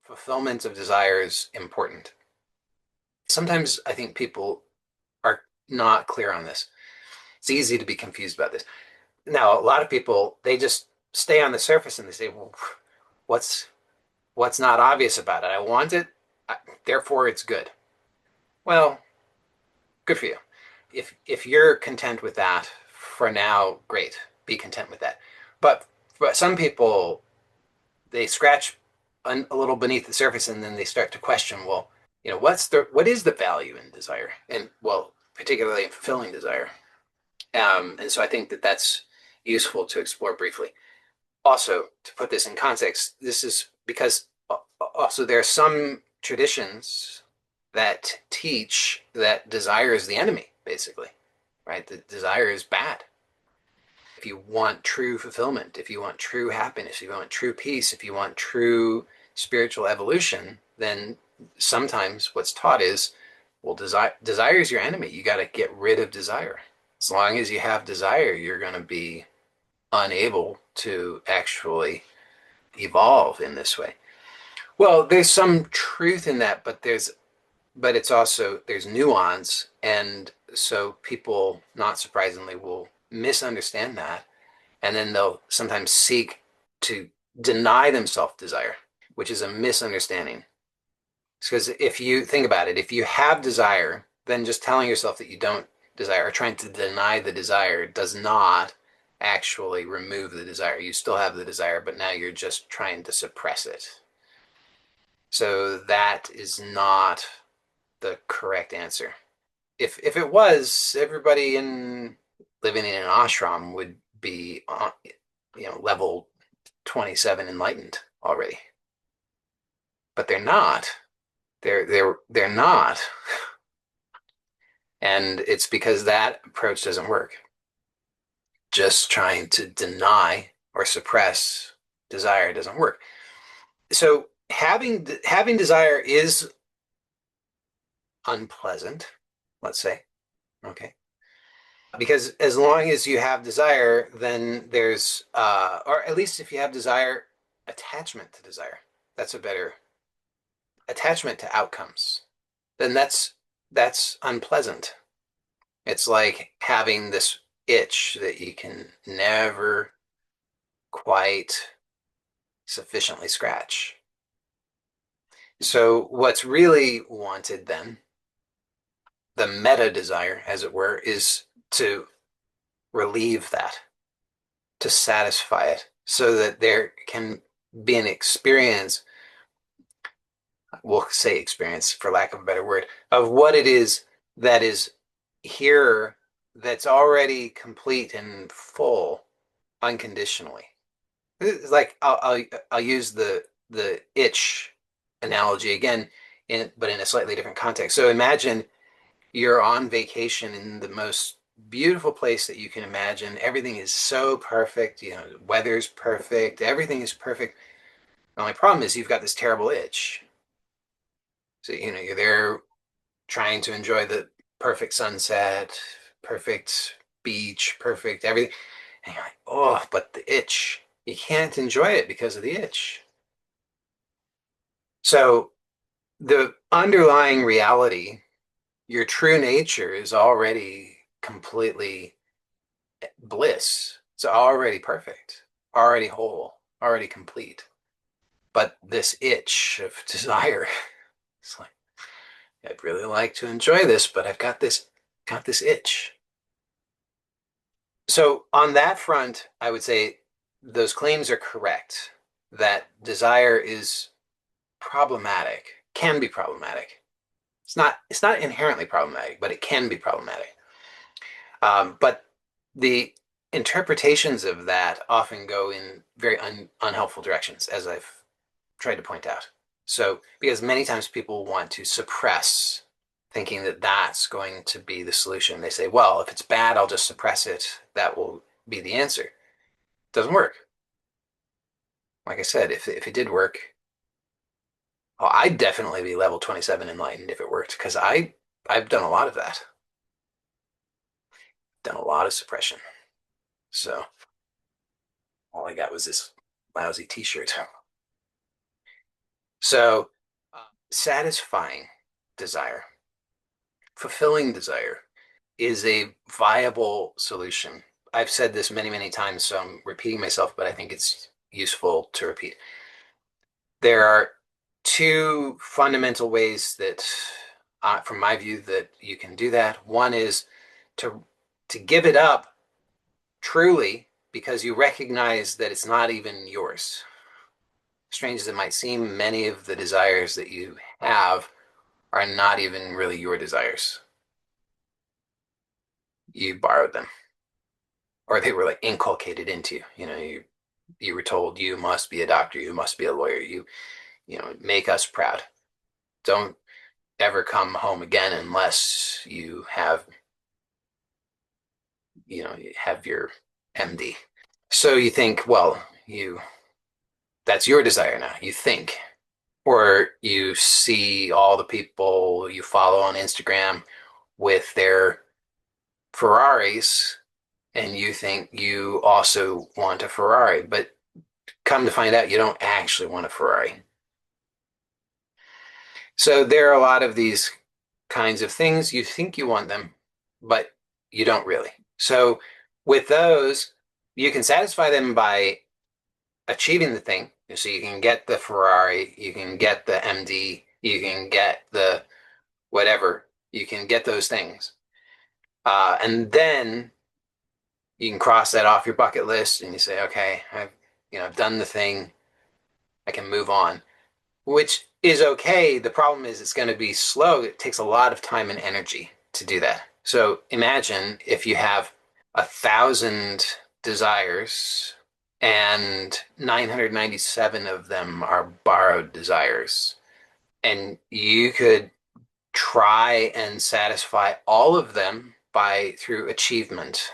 fulfillment of desire is important. Sometimes I think people are not clear on this. It's easy to be confused about this. Now, a lot of people, they just stay on the surface and they say, well, what's what's not obvious about it? I want it, therefore it's good. Well, good for you. If you're content with that for now, great. Be content with that. But some people, they scratch a little beneath the surface and then they start to question, well, what is the value in desire? And well, particularly in fulfilling desire. And so I think that that's useful to explore briefly. Also, to put this in context, this is because also there are some traditions that teach that desire is the enemy, basically, right? That desire is bad. If you want true fulfillment, if you want true happiness, if you want true peace, if you want true spiritual evolution, then sometimes what's taught is, well, desire is your enemy. You got to get rid of desire. As long as you have desire, you're going to be unable to actually evolve in this way. Well, there's some truth in that, but it's also there's nuance, and so people, not surprisingly, will misunderstand that, and then they'll sometimes seek to deny themselves desire, which is a misunderstanding. Because if you think about it, if you have desire, then just telling yourself that you don't desire or trying to deny the desire does not actually remove the desire. You still have the desire, but now you're just trying to suppress it. So that is not the correct answer. If it was, everybody in living in an ashram would be level 27 enlightened already. But they're not. They're not. And it's because that approach doesn't work. Just trying to deny or suppress desire doesn't work. So having desire is unpleasant, let's say. Okay. Because as long as you have desire, then there's or at least if you have desire, attachment to desire. That's a better attachment to outcomes. Then that's unpleasant. It's like having this itch that you can never quite sufficiently scratch. So what's really wanted then, the meta desire, as it were, is to relieve that, to satisfy it, so that there can be an experience, we'll say experience for lack of a better word, of what it is that is here that's already complete and full unconditionally. It's like I'll use the itch analogy again, but in a slightly different context. So imagine you're on vacation in the most beautiful place that you can imagine. Everything is so perfect, weather's perfect, everything is perfect. The only problem is you've got this terrible itch. So, you're there trying to enjoy the perfect sunset, perfect beach, perfect everything. And you're like, oh, but the itch. You can't enjoy it because of the itch. So the underlying reality, your true nature is already completely bliss. It's already perfect, already whole, already complete. But this itch of desire, it's like, I'd really like to enjoy this, but I've got this itch. So on that front, I would say those claims are correct, that desire is problematic, can be problematic. It's not inherently problematic, but it can be problematic. But the interpretations of that often go in very unhelpful directions, as I've tried to point out. So, because many times people want to suppress, thinking that that's going to be the solution. They say, well, if it's bad, I'll just suppress it. That will be the answer. It doesn't work. Like I said, if it did work, well, I'd definitely be level 27 enlightened if it worked, because I've done a lot of that. Done a lot of suppression. So all I got was this lousy t-shirt. So, satisfying desire, fulfilling desire is a viable solution. I've said this many, many times, so I'm repeating myself, but I think it's useful to repeat. There are two fundamental ways that, from my view, that you can do that. One is to give it up truly because you recognize that it's not even yours. Strange as it might seem, many of the desires that you have are not even really your desires. You borrowed them, or they were like inculcated into you. You were told you must be a doctor, you must be a lawyer, make us proud. Don't ever come home again unless you have your MD. So you think, well, you that's your desire now. You think, or you see all the people you follow on Instagram with their Ferraris, and you think you also want a Ferrari, but come to find out you don't actually want a Ferrari. So there are a lot of these kinds of things. You think you want them, but you don't really. So with those, you can satisfy them by achieving the thing. So you can get the Ferrari, you can get the MD, you can get the whatever, you can get those things. And then you can cross that off your bucket list and you say, okay, I've done the thing, I can move on, which is okay. The problem is it's going to be slow. It takes a lot of time and energy to do that. So imagine if you have 1,000 desires and 997 of them are borrowed desires. And you could try and satisfy all of them by through achievement.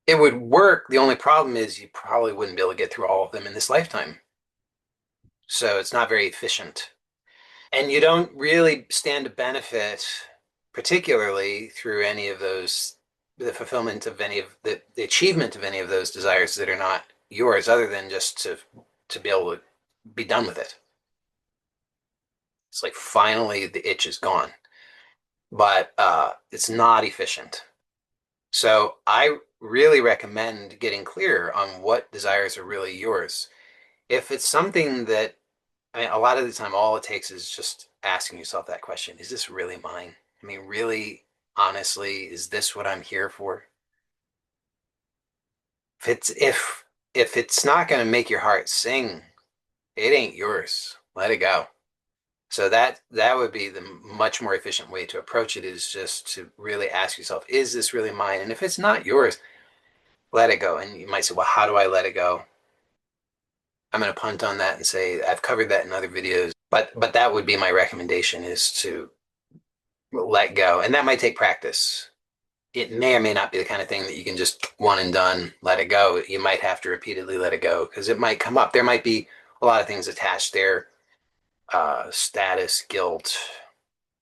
It would work. The only problem is you probably wouldn't be able to get through all of them in this lifetime. So it's not very efficient. And you don't really stand to benefit, particularly through any of those, the fulfillment of any of the achievement of any of those desires that are not yours, other than just to be able to be done with it. It's like finally the itch is gone, but it's not efficient. So I really recommend getting clear on what desires are really yours. If it's something that, I mean, a lot of the time, all it takes is just asking yourself that question: is this really mine? I mean, really, honestly, is this what I'm here for? If it's not going to make your heart sing, it ain't yours. Let it go. So that would be the much more efficient way to approach it, is just to really ask yourself, is this really mine? And if it's not yours, let it go. And you might say, well, how do I let it go? I'm going to punt on that and say I've covered that in other videos, but that would be my recommendation, is to let go. And that might take practice. It may or may not be the kind of thing that you can just one and done, let it go. You might have to repeatedly let it go because it might come up. There might be a lot of things attached there, status, guilt,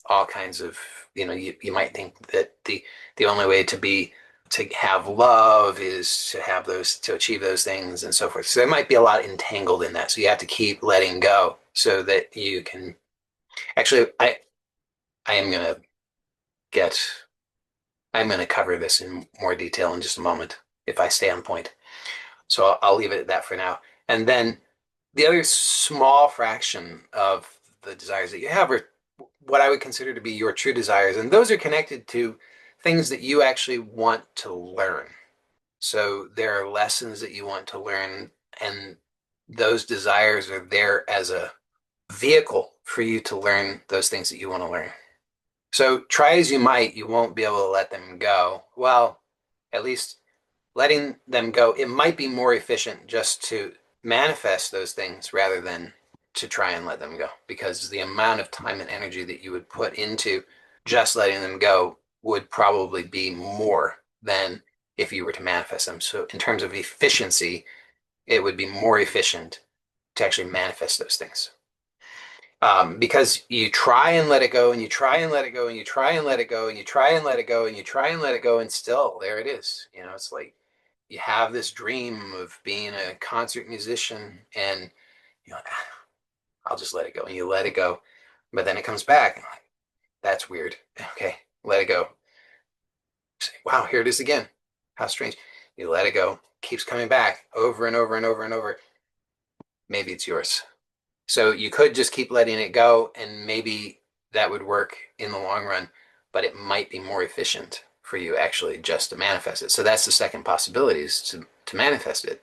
all kinds of, you might think that the only way to have love is to have those, to achieve those things and so forth. So there might be a lot entangled in that. So you have to keep letting go so that you can actually, I am going to get I'm going to cover this in more detail in just a moment if I stay on point. So I'll leave it at that for now. And then the other small fraction of the desires that you have are what I would consider to be your true desires. And those are connected to things that you actually want to learn. So there are lessons that you want to learn, and those desires are there as a vehicle for you to learn those things that you want to learn. So try as you might, you won't be able to let them go. Well, at least letting them go, it might be more efficient just to manifest those things rather than to try and let them go, because the amount of time and energy that you would put into just letting them go would probably be more than if you were to manifest them. So in terms of efficiency, it would be more efficient to actually manifest those things. Because you try and let it go, and you try and let it go, and you try and let it go, and you try and let it go, and you try and let it go, and still there it is. It's like you have this dream of being a concert musician, and you know, I'll just let it go. And you let it go, but then it comes back. That's weird. Okay, let it go. Say, wow, here it is again. How strange. You let it go. Keeps coming back over and over and over and over. Maybe it's yours. So you could just keep letting it go, and maybe that would work in the long run, but it might be more efficient for you actually just to manifest it. So that's the second possibility, is to manifest it.